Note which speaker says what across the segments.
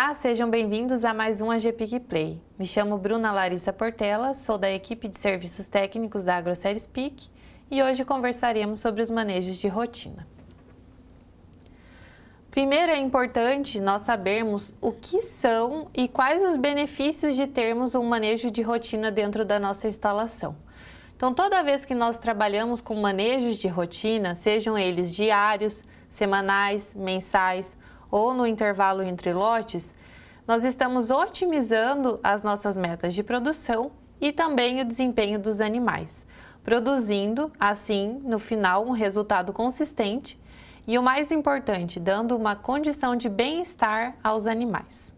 Speaker 1: Olá, sejam bem-vindos a mais um AGPIC Play. Me chamo Bruna Larissa Portela, sou da equipe de serviços técnicos da Agroceres PIC e hoje conversaremos sobre os manejos de rotina. Primeiro é importante nós sabermos o que são e quais os benefícios de termos um manejo de rotina dentro da nossa instalação. Então, toda vez que nós trabalhamos com manejos de rotina, sejam eles diários, semanais, mensais ou no intervalo entre lotes, nós estamos otimizando as nossas metas de produção e também o desempenho dos animais, produzindo, assim, no final, um resultado consistente e, o mais importante, dando uma condição de bem-estar aos animais.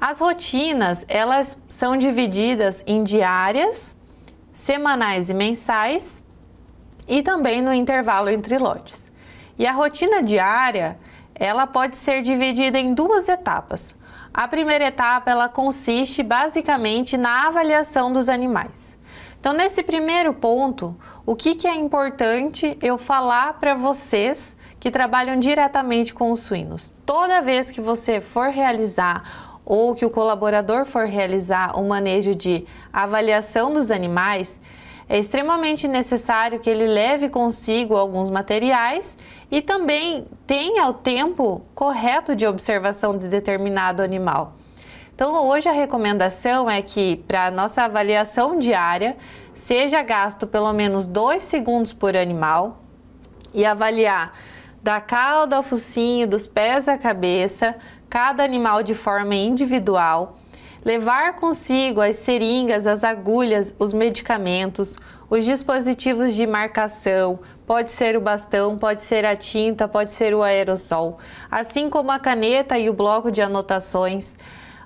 Speaker 1: As rotinas, elas são divididas em diárias, semanais e mensais e também no intervalo entre lotes. E a rotina diária, ela pode ser dividida em duas etapas. A primeira etapa, ela consiste basicamente na avaliação dos animais. Então, nesse primeiro ponto, o que é importante eu falar para vocês que trabalham diretamente com os suínos? Toda vez que você for realizar ou que o colaborador for realizar o manejo de avaliação dos animais, é extremamente necessário que ele leve consigo alguns materiais e também tenha o tempo correto de observação de determinado animal. Então, hoje a recomendação é que para a nossa avaliação diária seja gasto pelo menos 2 segundos por animal e avaliar da cauda ao focinho, dos pés à cabeça, cada animal de forma individual. Levar consigo as seringas, as agulhas, os medicamentos, os dispositivos de marcação, pode ser o bastão, pode ser a tinta, pode ser o aerossol, assim como a caneta e o bloco de anotações,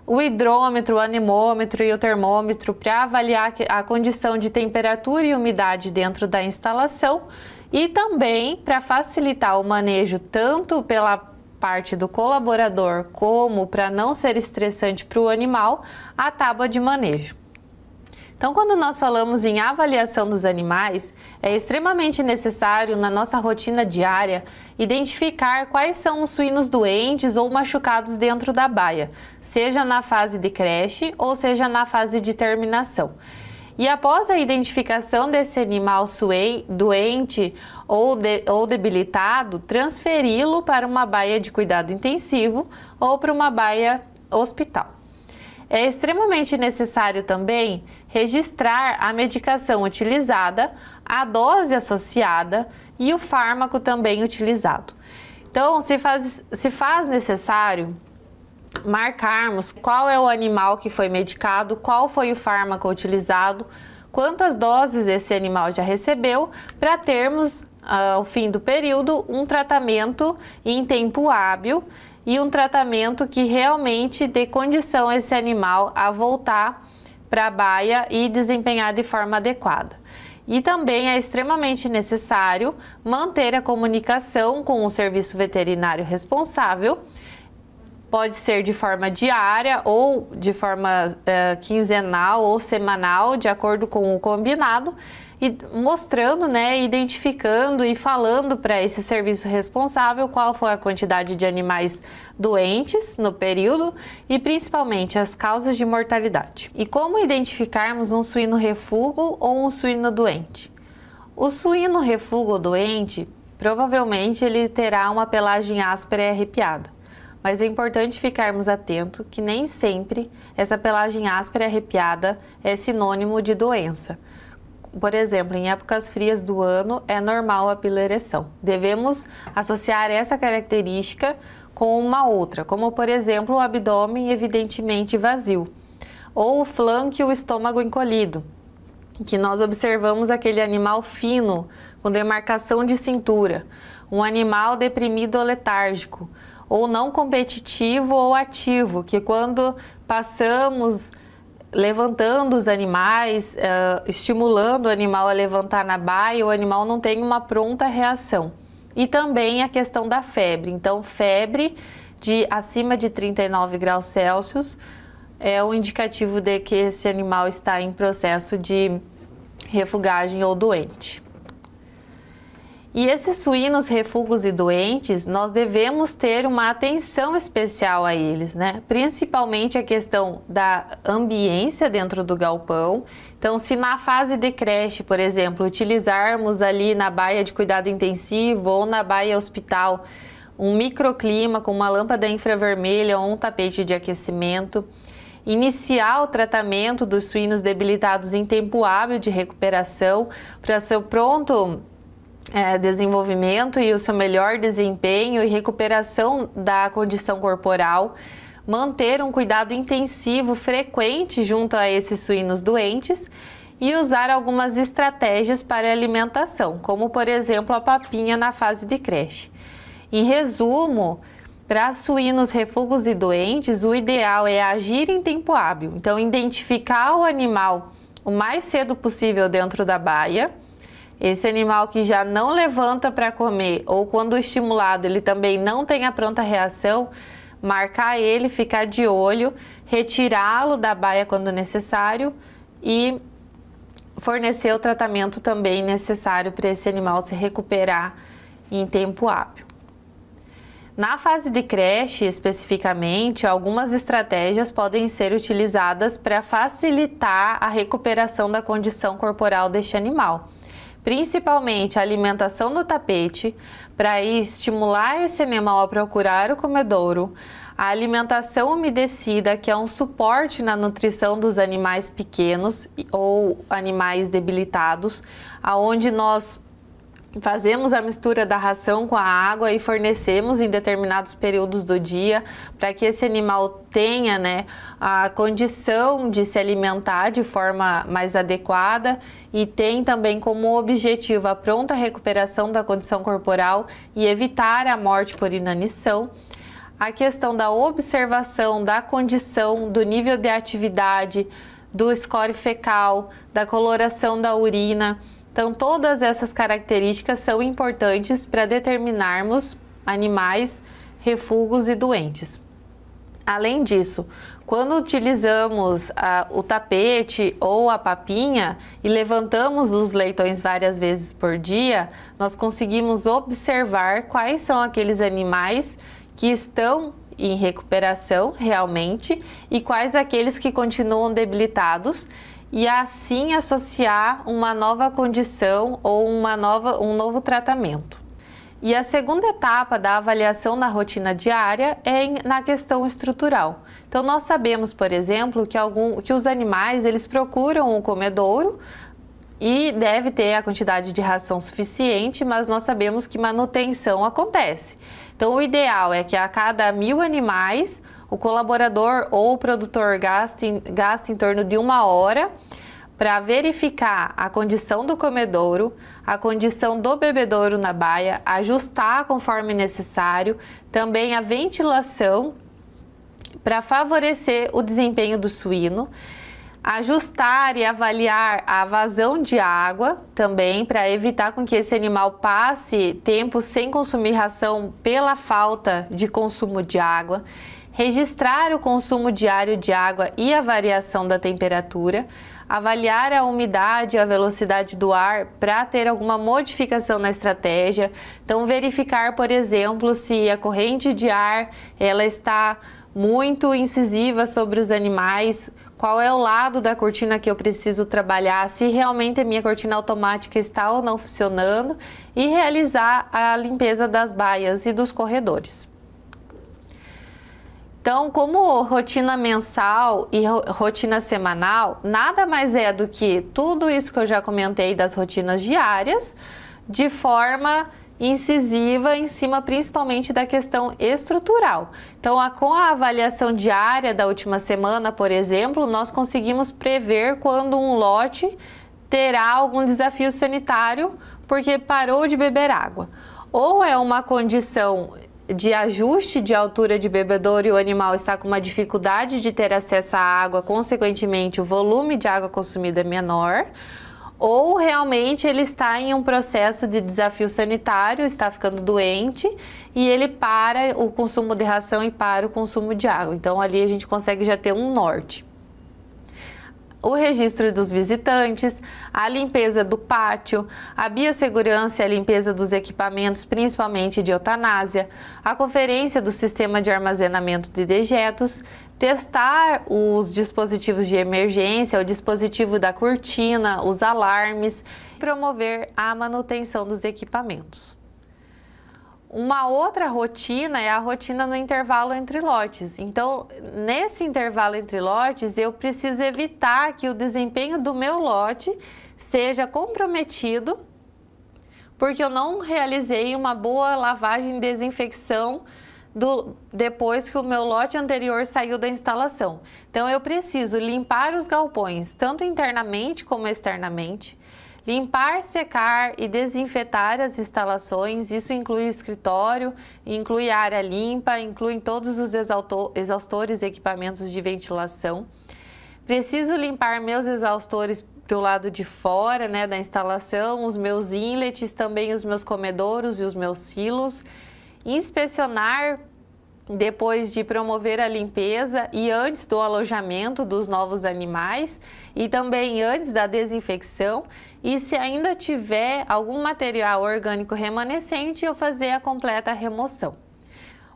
Speaker 1: o hidrômetro, o anemômetro e o termômetro para avaliar a condição de temperatura e umidade dentro da instalação e também para facilitar o manejo tanto pela parte do colaborador, como para não ser estressante para o animal, a tábua de manejo. Então, quando nós falamos em avaliação dos animais, é extremamente necessário, na nossa rotina diária, identificar quais são os suínos doentes ou machucados dentro da baia, seja na fase de creche ou seja na fase de terminação. E após a identificação desse animal doente ou debilitado, transferi-lo para uma baia de cuidado intensivo ou para uma baia hospital. É extremamente necessário também registrar a medicação utilizada, a dose associada e o fármaco também utilizado. Então, se faz necessário marcarmos qual é o animal que foi medicado, qual foi o fármaco utilizado, quantas doses esse animal já recebeu, para termos, ao fim do período, um tratamento em tempo hábil e um tratamento que realmente dê condição a esse animal a voltar para a baia e desempenhar de forma adequada. E também é extremamente necessário manter a comunicação com o serviço veterinário responsável. Pode ser de forma diária ou de forma quinzenal ou semanal, de acordo com o combinado, e mostrando, identificando e falando para esse serviço responsável qual foi a quantidade de animais doentes no período e principalmente as causas de mortalidade. E como identificarmos um suíno refúgio ou um suíno doente? O suíno refúgio ou doente, provavelmente ele terá uma pelagem áspera e arrepiada. Mas é importante ficarmos atentos que nem sempre essa pelagem áspera e arrepiada é sinônimo de doença. Por exemplo, em épocas frias do ano é normal a piloereção. Devemos associar essa característica com uma outra, como por exemplo o abdômen evidentemente vazio, ou o flanco e o estômago encolhido, que nós observamos aquele animal fino, com demarcação de cintura, um animal deprimido ou letárgico, ou não competitivo ou ativo, que quando passamos levantando os animais, estimulando o animal a levantar na baia, o animal não tem uma pronta reação. E também a questão da febre. Então, febre acima de 39 graus Celsius é o indicativo de que esse animal está em processo de refugagem ou doente. E esses suínos refugos e doentes, nós devemos ter uma atenção especial a eles, né? Principalmente a questão da ambiência dentro do galpão. Então, se na fase de creche, por exemplo, utilizarmos ali na baia de cuidado intensivo ou na baia hospital um microclima com uma lâmpada infravermelha ou um tapete de aquecimento, iniciar o tratamento dos suínos debilitados em tempo hábil de recuperação para seu pronto desenvolvimento e o seu melhor desempenho e recuperação da condição corporal, manter um cuidado intensivo frequente junto a esses suínos doentes e usar algumas estratégias para a alimentação, como por exemplo a papinha na fase de creche. Em resumo, para suínos refugos e doentes, o ideal é agir em tempo hábil. Então, identificar o animal o mais cedo possível dentro da baia. Esse animal que já não levanta para comer ou quando estimulado ele também não tem a pronta reação, marcar ele, ficar de olho, retirá-lo da baia quando necessário e fornecer o tratamento também necessário para esse animal se recuperar em tempo hábil. Na fase de creche, especificamente, algumas estratégias podem ser utilizadas para facilitar a recuperação da condição corporal deste animal. Principalmente a alimentação no tapete, para estimular esse animal a procurar o comedouro, a alimentação umedecida, que é um suporte na nutrição dos animais pequenos ou animais debilitados, aonde nós fazemos a mistura da ração com a água e fornecemos em determinados períodos do dia para que esse animal tenha, a condição de se alimentar de forma mais adequada e tem também como objetivo a pronta recuperação da condição corporal e evitar a morte por inanição. A questão da observação da condição, do nível de atividade, do score fecal, da coloração da urina. Então, todas essas características são importantes para determinarmos animais refugos e doentes. Além disso, quando utilizamos o tapete ou a papinha e levantamos os leitões várias vezes por dia, nós conseguimos observar quais são aqueles animais que estão em recuperação realmente e quais aqueles que continuam debilitados, e assim associar uma nova condição ou um novo tratamento. E a segunda etapa da avaliação na rotina diária é na questão estrutural. Então, nós sabemos, por exemplo, que os animais eles procuram o comedouro e deve ter a quantidade de ração suficiente, mas nós sabemos que manutenção acontece. Então, o ideal é que a cada 1000 animais, o colaborador ou o produtor gaste em torno de 1 hora para verificar a condição do comedouro, a condição do bebedouro na baia, ajustar conforme necessário, também a ventilação para favorecer o desempenho do suíno, ajustar e avaliar a vazão de água também para evitar com que esse animal passe tempo sem consumir ração pela falta de consumo de água, registrar o consumo diário de água e a variação da temperatura, avaliar a umidade e a velocidade do ar para ter alguma modificação na estratégia. Então, verificar, por exemplo, se a corrente de ar ela está muito incisiva sobre os animais, qual é o lado da cortina que eu preciso trabalhar, se realmente a minha cortina automática está ou não funcionando e realizar a limpeza das baias e dos corredores. Então, como rotina mensal e rotina semanal, nada mais é do que tudo isso que eu já comentei das rotinas diárias, de forma incisiva em cima principalmente da questão estrutural. Então, com a avaliação diária da última semana, por exemplo, nós conseguimos prever quando um lote terá algum desafio sanitário porque parou de beber água. Ou é uma condição de ajuste de altura de bebedouro e o animal está com uma dificuldade de ter acesso à água, consequentemente o volume de água consumida é menor, ou realmente ele está em um processo de desafio sanitário, está ficando doente e ele para o consumo de ração e para o consumo de água. Então ali a gente consegue já ter um norte. o registro dos visitantes, a limpeza do pátio, a biossegurança e a limpeza dos equipamentos, principalmente de eutanásia, a conferência do sistema de armazenamento de dejetos, testar os dispositivos de emergência, o dispositivo da cortina, os alarmes, promover a manutenção dos equipamentos. Uma outra rotina é a rotina no intervalo entre lotes. Então, nesse intervalo entre lotes, eu preciso evitar que o desempenho do meu lote seja comprometido, porque eu não realizei uma boa lavagem e desinfecção depois que o meu lote anterior saiu da instalação. Então, eu preciso limpar os galpões, tanto internamente como externamente, limpar, secar e desinfetar as instalações. Isso inclui o escritório, inclui a área limpa, inclui todos os exaustores e equipamentos de ventilação. Preciso limpar meus exaustores para o lado de fora, né, da instalação, os meus inlets, também os meus comedouros e os meus silos. Inspecionar depois de promover a limpeza e antes do alojamento dos novos animais e também antes da desinfecção, e se ainda tiver algum material orgânico remanescente, eu fazer a completa remoção.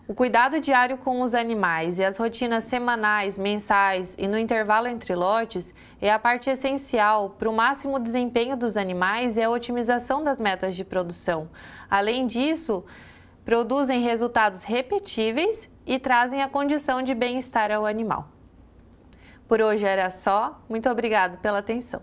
Speaker 1: O cuidado diário com os animais e as rotinas semanais, mensais e no intervalo entre lotes é a parte essencial para o máximo desempenho dos animais e a otimização das metas de produção. Além disso, produzem resultados repetíveis e trazem a condição de bem-estar ao animal. Por hoje era só. Muito obrigado pela atenção.